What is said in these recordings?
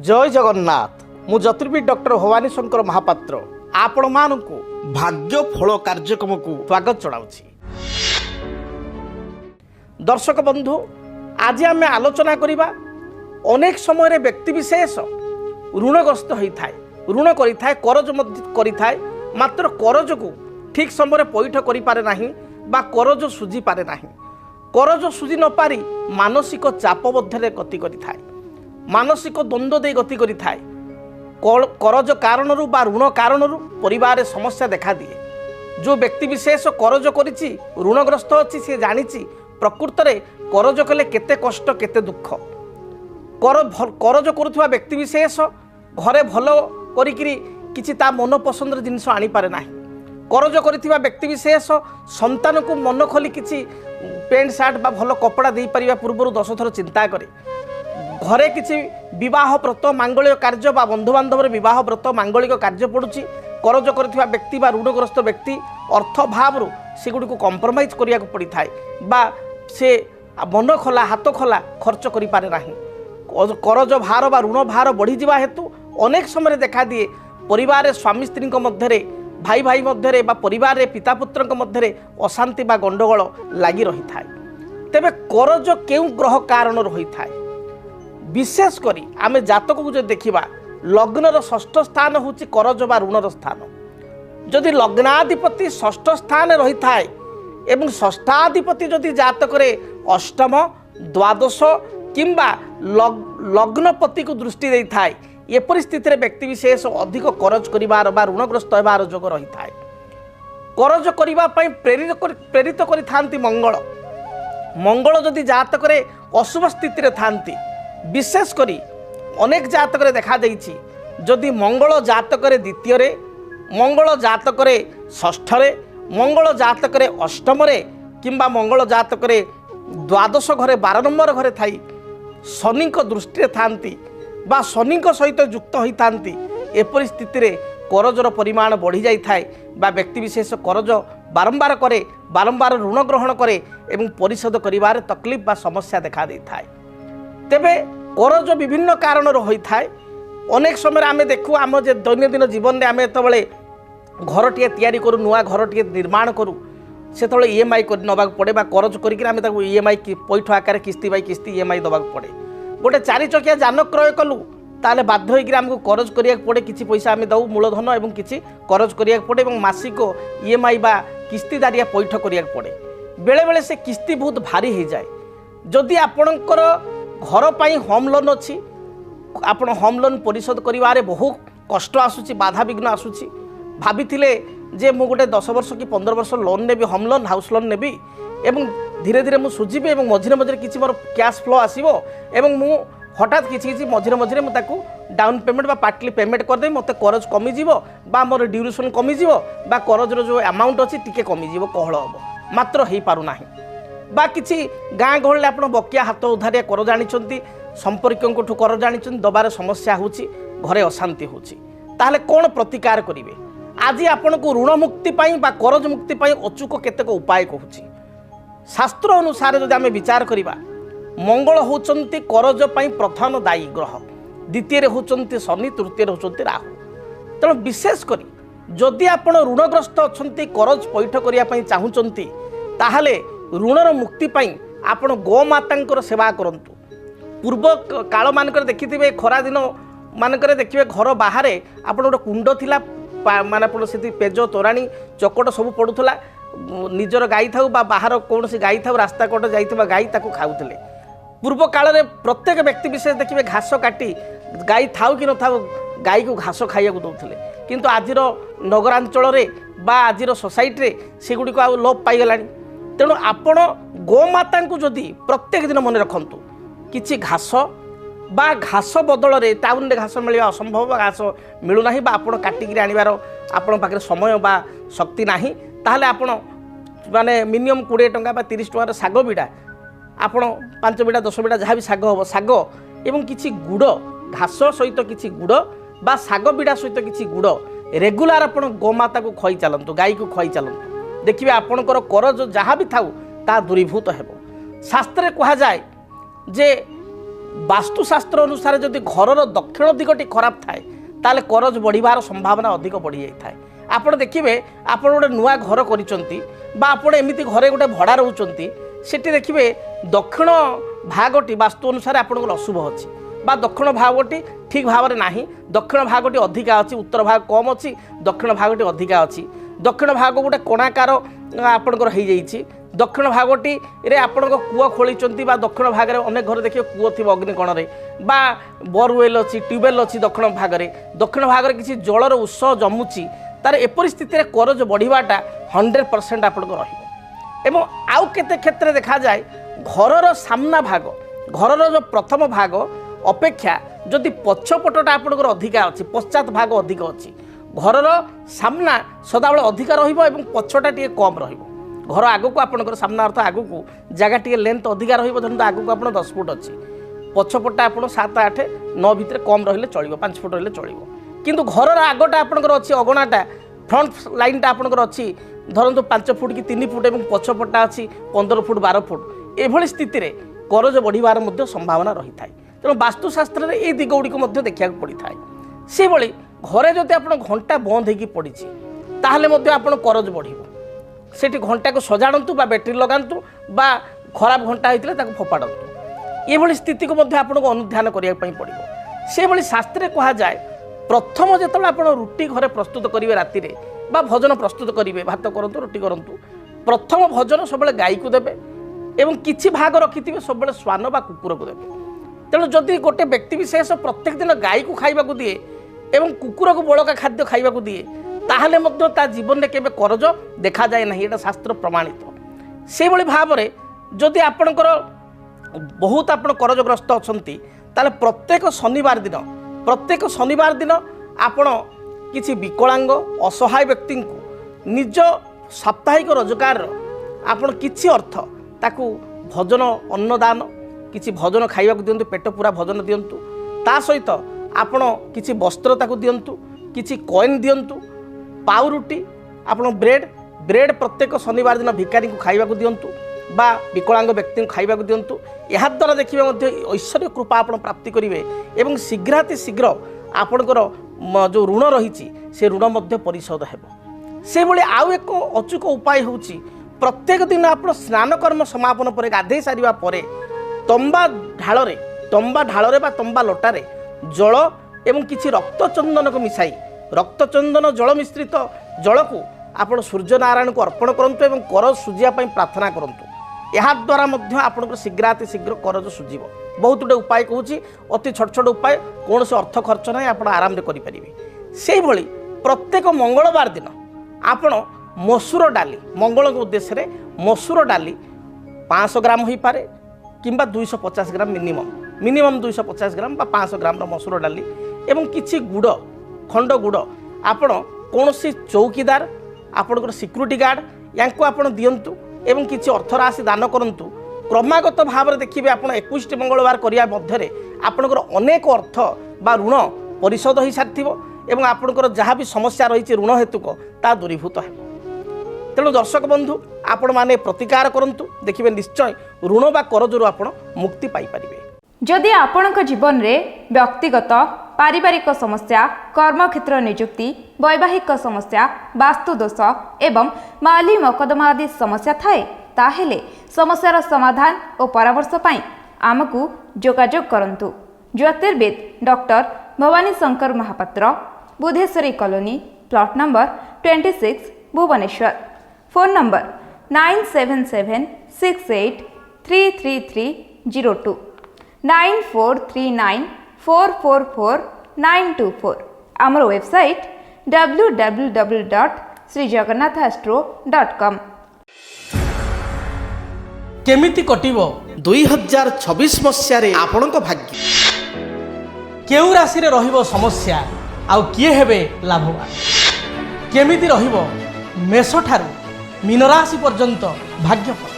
जय जगन्नाथ मु ज्योतिर्विद डॉक्टर भवानी शंकर महापात्र आपण मानकु भाग्य फल कार्यक्रम को स्वागत जनाउछि। दर्शक बंधु आज आम आलोचना करिबा अनेक समय व्यक्ति विशेष ऋणग्रस्त होता है, ऋण करिथाय, करज करिथाय, मात्र करज को ठीक समय पैठ करि पारे नाही बा करज सुझी पारे नाही। करज सुझी न पारी मानसिक चाप मध्यरे गति करिथाय, मानसिक द्वंद्व दे गति करिथाय। करज कारणरू बा ऋण कारणरू परिवार समस्या देखा दिए। जो व्यक्ति विशेष करज करिछि, ऋणग्रस्त अछि, से जानिछि प्रकृत रे करज कले केते कष्ट केते दुख। करज करुवा व्यक्ति विशेष घरे भल करिकिरी किछि ता मन पसंद जिनिस आनी पारे नाही। करज करिथिबा व्यक्ति विशेष संतान को मन खोली किछि पेंट सार्ट बा भल कपड़ा दे परिबा पूर्व 10 थर चिंता करे। घरे किछि विवाह व्रत मांगलिक कार्य बा बंधु बांधव विवाह व्रत मांगलिक कार्य पड़ुछि। करज करिथिबा व्यक्ति बा ऋणग्रस्त व्यक्ति अर्थ भाव से गुडी को कॉम्प्रोमाइज करिया को पड़ी थाए बा से मन खोला हाथ खोला खर्च करि पारे नाही। करज भार बा ऋण भार बढ़ी जिबा हेतु अनेक समय देखा दिए परिवार स्वामी स्त्री मध्य, भाई भाई मध्य बा परिवार पिता पुत्र मध्य अशांति बा गंडगोल लगी रही थाए। तेबे करज केउ ग्रह कारण रही थाए? विशेष करी आमे जातक को जो देखिबा लग्नर षष्ठ स्थान होची करज बा ऋणर स्थान। जदि लग्नाधिपति षष्ठ स्थान रही थाए एवं षष्ठाधिपति जदि जातक रे अष्टम द्वादश किंबा लग्नपति को दृष्टि दे थाए, ये परिस्थिति रे व्यक्ति विशेष अधिक करज करिवार बा ऋणग्रस्त होबार जोग रही थाए। करज करिबा पई प्रेरित करि थांती मंगल। मंगल जदि जातक रे अशुभ स्थिति रे थांती, विशेष करी अनेक जातक रे देखा देइछि जदि मंगल जातक रे द्वितीय रे, मंगल जातक रे षष्ठ रे, मंगल जातक रे अष्टम रे किंबा मंगल जातक रे द्वादश घरे 12 नंबर घरे थाई शनि को दृष्टि थांती बा शनि सहित युक्त होई थांती, ए परिस्थिति रे करजर परिमाण बढ़ी जाई थाए बा व्यक्ति विशेष करज बारंबार करे, बारंबार ऋण ग्रहण करे एवं परिशोध करिवार तकलीफ बा समस्या देखा दे थाए। तेबे करज विभिन्न कारण रही थाए। अनेक समय आमे देखु आम जे दैनंदिन जीवन में आमे एतबेले घरटिए तैयारी करू, नुआ घरटिए निर्माण करू, सेतबेले ईएमआई कर नबाक पड़े बा करज करिक आमे ताकू ईएमआई पैठ आकार किस्ती बाई किस्ती ईएमआई दबाक पड़े। गोटे 4 चकिया जान क्रय कलु ताले बाध्य होइक आमको करज करिया पड़े, किछि पैसा आमे दउ मूलधन एवं किछि करज करिया पड़े एवं मासिक ईएमआई बा किस्ती दारिया पैठ करिया पड़े। बेले बेले से किस्ती बहुत भारी हो जाए। जदि आपणकर घर पाई होम लोन अच्छी, आपण होम लोन परिशोध करिवारे बहुत कष्ट आसुची, बाधा विघ्न आसुची, भाविथिले जे मु गोटे 10 वर्ष कि 15 वर्ष लोन नेबी, होम लोन हाउस लोन नेबी एवं धीरे धीरे मु सुझिबी एवं मझिरे मझिरे किछि मोर कैश फ्लो आसीबो एवं मु हठात किछि मझिरे मझिरे मु ताकू डाउन पेमेंट बा पार्टली पेमेंट कर दे, मते करज कमी जीवो बा मोर ड्यूरेशन कमी जीवो बा करज रो जो अमाउंट अछि टिके कमी जीवो, कहळ हबो, मात्र हेई पारु नाही। बा किछि गाँ गहले आपण बकिया हाथ उधारिया कर जानिछंती, संपर्कों ठू कर जानिछंती, दबार समस्या होछि, घरे अशांति होछि, ताहले कोन प्रतिकार करिवे? आज आपण को ऋण मुक्ति पाई बा करज मुक्ति पाई अचूक केतेक उपाय कहूछि। शास्त्र अनुसार जदि आमे विचार करिबा, मंगल होचंती करज पाई प्रधान दायी ग्रह, द्वितीय रे होचंती शनि, तृतीय रे होचंती राहु। तेणु विशेष करी जदि आपण ऋणग्रस्त अछंती, करज पैठ करिया पाई चाहुचंती, ताहले ऋणर मुक्ति पाई आपण गोमाता सेवा करंतु। पूर्व काल मानक देखिथिबे खरा दिन मानक देखिबे घर बाहर आपण गोटे कुंड थिला, माने आपण सेति पेज तोराणी चकट सब पड़ुथला, निजर गाई थाउ बा बाहर कौन से गाई थाउ रास्ता कट जाइथिबा गाई ताकू खाउथले। पूर्व काल रे प्रत्येक व्यक्ति विशेष देखिबे घास काटी गाई थाउ कि न थाउ गाई को घास खाइया को दउथले, किंतु आजिर नगरांचल रे बा आजिर सोसाइटी रे सेगुडी को आ लोप पाई गलानी। तेणु आपण गोमाता को जदि प्रत्येक दिन मन रखंतु, किछि घास बा घास बदल रे टाउन रे घास मिलवा असंभव, घास मिलुना बा आपण काटिकी आनिबार आपण पाखे समय बा शक्ति नाही, ताहले आपण माने मिनिमम 20 टंका बा 30 टंकार साग बिड़ा आपण 5 बिड़ा 10 बिड़ा जहाँ भी साग हम साग एवं किछि गुड़ घास सहित किछि गुड़ बा साग बिड़ा सहित किछि गुड़ रेगुलार आपण गोमाता को खई चलंतु, गाई को खई चलंतु, देखिबे आपणकर करज जहाँ भी थाउ ता दूरीभूत हेबो। शास्त्र कहा जाए जे ବାସ୍ତୁଶାସ୍ତ୍ର ଅନୁସାରେ ଯଦି ଘରର ଦକ୍ଷିଣ ଦିଗଟି ଖରାପ ଥାଏ ତାହେଲେ କରଜ ବଢ଼ିବାର ସମ୍ଭାବନା ଅଧିକ ବଢ଼ିଯାଇଥାଏ। ଆପଣ ଦେଖିବେ ଆପଣ ଗୋଟେ ନୂଆ ଘର କରିଛନ୍ତି ବା ଆପଣ ଏମିତି ଘରେ ଗୋଟେ ଭଡ଼ା ରହୁଛନ୍ତି, ସେଠି ଦେଖିବେ ଦକ୍ଷିଣ ଭାଗଟି ବାସ୍ତୁ ଅନୁସାରେ ଆପଣଙ୍କର ଅଶୁଭ ଅଛି ବା ଦକ୍ଷିଣ ଭାଗଟି ଠିକ୍ ଭାବରେ ନାହିଁ, ଦକ୍ଷିଣ ଭାଗଟି ଅଧିକା ଅଛି, ଉତ୍ତର ଭାଗ କମ୍ ଅଛି, ଦକ୍ଷିଣ ଭାଗଟି ଅଧିକା ଅଛି। ଦକ୍ଷିଣ ଭାଗ ଗୋଟେ କୋଣାକାର ଆପଣଙ୍କର ହେଇଯାଇଛି। ଦକ୍ଷିଣ ଭାଗଟିରେ ଆପଣଙ୍କ କୂଅ ଖୋଳିଛନ୍ତି ବା ଦକ୍ଷିଣ ଭାଗରେ ଅନେକ ଘରେ ଦେଖିବେ କୂଅ ଥିବ ଅଗ୍ନିକୋଣରେ ବା ବୋରୱେଲ୍ ଅଛି, ଟ୍ୟୁବୱେଲ୍ ଅଛି ଦକ୍ଷିଣ ଭାଗରେ। ଦକ୍ଷିଣ ଭାଗରେ କିଛି ଜଳର ଉତ୍ସ ଜମୁଛି, ତାର ଏପରି ସ୍ଥିତିରେ କରଜ ବଢ଼ିବାଟା 100% ଆପଣଙ୍କ ରହିବ। ଏବଂ ଆଉ କେତେ କ୍ଷେତ୍ରରେ ଦେଖାଯାଏ ଘରର ସାମ୍ନା ଭାଗ, ଘରର ଯେଉଁ ପ୍ରଥମ ଭାଗ ଅପେକ୍ଷା ଯଦି ପଛପଟଟା ଆପଣଙ୍କର ଅଧିକା ଅଛି, ପଶ୍ଚାତ ଭାଗ ଅଧିକ ଅଛି, ଘରର ସାମ୍ନା ସଦାବେଳେ ଅଧିକା ରହିବ ଏବଂ ପଛଟା ଟିକେ କମ୍ ରହିବ। ଘର ଆଗକୁ ଆପଣଙ୍କର ସାମ୍ନା ଅର୍ଥ ଆଗକୁ ଜାଗା ଟିକେ ଲେନ୍ଥ ଅଧିକା ରହିବ, ଧରନ୍ତୁ ଆଗକୁ ଆପଣ 10 ଫୁଟ ଅଛି, ପଛପଟଟା ଆପଣ 7, 8, 9 ଭିତରେ କମ୍ ରହିଲେ ଚଳିବ, 5 ଫୁଟ ରହିଲେ ଚଳିବ। କିନ୍ତୁ ଘରର ଆଗଟା ଆପଣଙ୍କର ଅଛି, ଅଗଣାଟା ଫ୍ରଣ୍ଟ ଲାଇନ୍ଟା ଆପଣଙ୍କର ଅଛି ଧରନ୍ତୁ 5 ଫୁଟ କି 3 ଫୁଟ ଏବଂ ପଛପଟଟା ଅଛି 15 ଫୁଟ 12 ଫୁଟ, ଏଭଳି ସ୍ଥିତିରେ କରଜ ବଢ଼ିବାର ମଧ୍ୟ ସମ୍ଭାବନା ରହିଥାଏ। ତେଣୁ ବାସ୍ତୁଶାସ୍ତ୍ରରେ এই ଦିଗଗୁଡ଼ିକୁ ମଧ୍ୟ ଦେଖିବାକୁ ପଡ଼ିଥାଏ। ସେଭଳି ଘରେ ଯଦି ଆପଣ ଘଣ୍ଟା ବନ୍ଦ ହେଇକି ପଡ଼ିଛି ତାହେଲେ ମଧ୍ୟ ଆପଣ କରଜ ବଢ଼ିବ। ସେଠି ଘଣ୍ଟାକୁ ସଜାଡ଼ନ୍ତୁ ବା ବ୍ୟାଟେରୀ ଲଗାନ୍ତୁ ବା ଖରାପ ଘଣ୍ଟା ହେଇଥିଲେ ତାକୁ ଫୋପାଡ଼ନ୍ତୁ। ଏଭଳି ସ୍ଥିତିକୁ ମଧ୍ୟ ଆପଣଙ୍କୁ ଅନୁଧ୍ୟାନ କରିବା ପାଇଁ ପଡ଼ିବ। ସେଭଳି ଶାସ୍ତ୍ରରେ କୁହାଯାଏ ପ୍ରଥମ ଯେତେବେଳେ ଆପଣ ରୁଟି ଘରେ ପ୍ରସ୍ତୁତ କରିବେ ରାତିରେ ବା ଭୋଜନ ପ୍ରସ୍ତୁତ କରିବେ, ଭାତ କରନ୍ତୁ ରୁଟି କରନ୍ତୁ, ପ୍ରଥମ ଭୋଜନ ସବୁବେଳେ ଗାଈକୁ ଦେବେ ଏବଂ କିଛି ଭାଗ ରଖିଥିବେ ସବୁବେଳେ ଶ୍ୱାନ ବା କୁକୁରକୁ ଦେବେ। ତେଣୁ ଯଦି ଗୋଟେ ବ୍ୟକ୍ତି ବିଶେଷ ପ୍ରତ୍ୟେକ ଦିନ ଗାଈକୁ ଖାଇବାକୁ ଦିଏ ଏବଂ କୁକୁରକୁ ବଳକା ଖାଦ୍ୟ ଖାଇବାକୁ ଦିଏ ତାହେଲେ ମଧ୍ୟ ତା ଜୀବନରେ କେବେ କରଜ ଦେଖାଯାଏ ନାହିଁ, ଏଇଟା ଶାସ୍ତ୍ର ପ୍ରମାଣିତ। ସେଇଭଳି ଭାବରେ ଯଦି ଆପଣଙ୍କର ବହୁତ ଆପଣ କରଜଗ୍ରସ୍ତ ଅଛନ୍ତି ତାହେଲେ ପ୍ରତ୍ୟେକ ଶନିବାର ଦିନ ଆପଣ କିଛି ବିକଳାଙ୍ଗ ଅସହାୟ ବ୍ୟକ୍ତିଙ୍କୁ ନିଜ ସାପ୍ତାହିକ ରୋଜଗାରର ଆପଣ କିଛି ଅର୍ଥ ତାକୁ ଭୋଜନ ଅନ୍ନଦାନ କିଛି ଭୋଜନ ଖାଇବାକୁ ଦିଅନ୍ତୁ, ପେଟ ପୁରା ଭୋଜନ ଦିଅନ୍ତୁ। ତା ସହିତ ଆପଣ କିଛି ବସ୍ତ୍ର ତାକୁ ଦିଅନ୍ତୁ, କିଛି କଏନ୍ ଦିଅନ୍ତୁ, ପାଉରୁଟି ଆପଣ ବ୍ରେଡ୍ ପ୍ରତ୍ୟେକ ଶନିବାର ଦିନ ଭିକାରୀଙ୍କୁ ଖାଇବାକୁ ଦିଅନ୍ତୁ ବା ବିକଳାଙ୍ଗ ବ୍ୟକ୍ତିଙ୍କୁ ଖାଇବାକୁ ଦିଅନ୍ତୁ। ଏହାଦ୍ୱାରା ଦେଖିବେ ମଧ୍ୟ ଐଶ୍ୱର୍ଯ୍ୟ କୃପା ଆପଣ ପ୍ରାପ୍ତି କରିବେ ଏବଂ ଶୀଘ୍ର ଆପଣଙ୍କର ଯେଉଁ ଋଣ ରହିଛି ସେ ଋଣ ମଧ୍ୟ ପରିଶୋଧ ହେବ। ସେଭଳି ଆଉ ଏକ ଅଚୁକ ଉପାୟ ହେଉଛି ପ୍ରତ୍ୟେକ ଦିନ ଆପଣ ସ୍ନାନ କର୍ମ ସମାପନ ପରେ ଗାଧୋଇ ସାରିବା ପରେ ତମ୍ବା ଢାଳରେ ବା ତମ୍ବା ଲୋଟାରେ ଜଳ ଏବଂ କିଛି ରକ୍ତଚନ୍ଦନକୁ ମିଶାଇ ରକ୍ତଚନ୍ଦନ ଜଳ ମିଶ୍ରିତ ଜଳକୁ ଆପଣ ସୂର୍ଯ୍ୟନାରାୟଣଙ୍କୁ ଅର୍ପଣ କରନ୍ତୁ ଏବଂ କରଜ ଶୁଝିବା ପାଇଁ ପ୍ରାର୍ଥନା କରନ୍ତୁ। ଏହାଦ୍ୱାରା ମଧ୍ୟ ଆପଣଙ୍କର ଶୀଘ୍ର କରଜ ଶୁଝିବ। ବହୁତ ଗୁଡ଼ିଏ ଉପାୟ କହୁଛି, ଅତି ଛୋଟ ଉପାୟ, କୌଣସି ଅର୍ଥ ଖର୍ଚ୍ଚ ନାହିଁ, ଆପଣ ଆରାମରେ କରିପାରିବେ। ସେଇଭଳି ପ୍ରତ୍ୟେକ ମଙ୍ଗଳବାର ଦିନ ଆପଣ ମସୁର ଡାଲି, ମଙ୍ଗଳଙ୍କ ଉଦ୍ଦେଶ୍ୟରେ ମସୁର ଡାଲି 500 ଗ୍ରାମ ହୋଇପାରେ କିମ୍ବା 250 ଗ୍ରାମ ମିନିମମ୍ 250 ଗ୍ରାମ ବା 500 ଗ୍ରାମର ମସୁର ଡାଲି ଏବଂ କିଛି ଖଣ୍ଡ ଗୁଡ଼ ଆପଣ କୌଣସି ଚୌକିଦାର, ଆପଣଙ୍କର ସିକ୍ୟୁରିଟି ଗାର୍ଡ଼ ୟାଙ୍କୁ ଆପଣ ଦିଅନ୍ତୁ ଏବଂ କିଛି ଅର୍ଥ ରାଶି ଦାନ କରନ୍ତୁ। କ୍ରମାଗତ ଭାବରେ ଦେଖିବେ ଆପଣ 21ଟି ମଙ୍ଗଳବାର କରିବା ମଧ୍ୟରେ ଆପଣଙ୍କର ଅନେକ ଅର୍ଥ ବା ଋଣ ପରିଶୋଧ ହୋଇସାରିଥିବ ଏବଂ ଆପଣଙ୍କର ଯାହା ବି ସମସ୍ୟା ରହିଛି ଋଣ ହେତୁକ ତାହା ଦୂରୀଭୂତ ହେବ। ତେଣୁ ଦର୍ଶକ ବନ୍ଧୁ ଆପଣମାନେ ପ୍ରତିକାର କରନ୍ତୁ, ଦେଖିବେ ନିଶ୍ଚୟ ଋଣ ବା କରଜରୁ ଆପଣ ମୁକ୍ତି ପାଇପାରିବେ। ଯଦି ଆପଣଙ୍କ ଜୀବନରେ ବ୍ୟକ୍ତିଗତ ପାରିବାରିକ ସମସ୍ୟା, କର୍ମକ୍ଷେତ୍ର ନିଯୁକ୍ତି, ବୈବାହିକ ସମସ୍ୟା, ବାସ୍ତୁ ଦୋଷ ଏବଂ ମାଲି ମକଦ୍ଦମା ଆଦି ସମସ୍ୟା ଥାଏ ତାହେଲେ ସମସ୍ୟାର ସମାଧାନ ଓ ପରାମର୍ଶ ପାଇଁ ଆମକୁ ଯୋଗାଯୋଗ କରନ୍ତୁ। ଜ୍ୟୋତିର୍ବିଦ doctor Bhabani Shankar Mahapatra, Budheswari colony, plot number 26, Bhubaneswar. Phone number 9776833302 9439444924। ଆମର ୱେବସାଇଟ୍ www.srijagannathastro.com। କେମିତି କଟିବ 2026 ମସିହାରେ ଆପଣଙ୍କ ଭାଗ୍ୟ? କେଉଁ ରାଶିରେ ରହିବ ସମସ୍ୟା ଆଉ କିଏ ହେବେ ଲାଭବାନ? କେମିତି ରହିବ ମେଷଠାରୁ ମୀନ ରାଶି ପର୍ଯ୍ୟନ୍ତ ଭାଗ୍ୟଫଳ?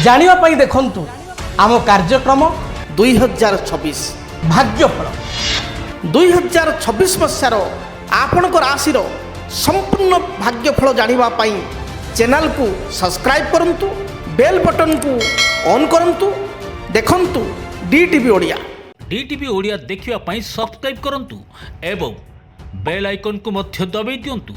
ଜାଣିବା ପାଇଁ ଦେଖନ୍ତୁ ଆମ କାର୍ଯ୍ୟକ୍ରମ 2026 ଭାଗ୍ୟଫଳ। 2026 ମସିହାର ଆପଣଙ୍କ ରାଶିର ସମ୍ପୂର୍ଣ୍ଣ ଭାଗ୍ୟଫଳ ଜାଣିବା ପାଇଁ ଚ୍ୟାନେଲକୁ ସବସ୍କ୍ରାଇବ୍ କରନ୍ତୁ, ବେଲ୍ ବଟନକୁ ଅନ୍ କରନ୍ତୁ। ଦେଖନ୍ତୁ DTV ଓଡ଼ିଆ। DTV ଓଡ଼ିଆ ଦେଖିବା ପାଇଁ ସବସ୍କ୍ରାଇବ୍ କରନ୍ତୁ ଏବଂ ବେଲ୍ ଆଇକନ୍କୁ ମଧ୍ୟ ଦବାଇ ଦିଅନ୍ତୁ।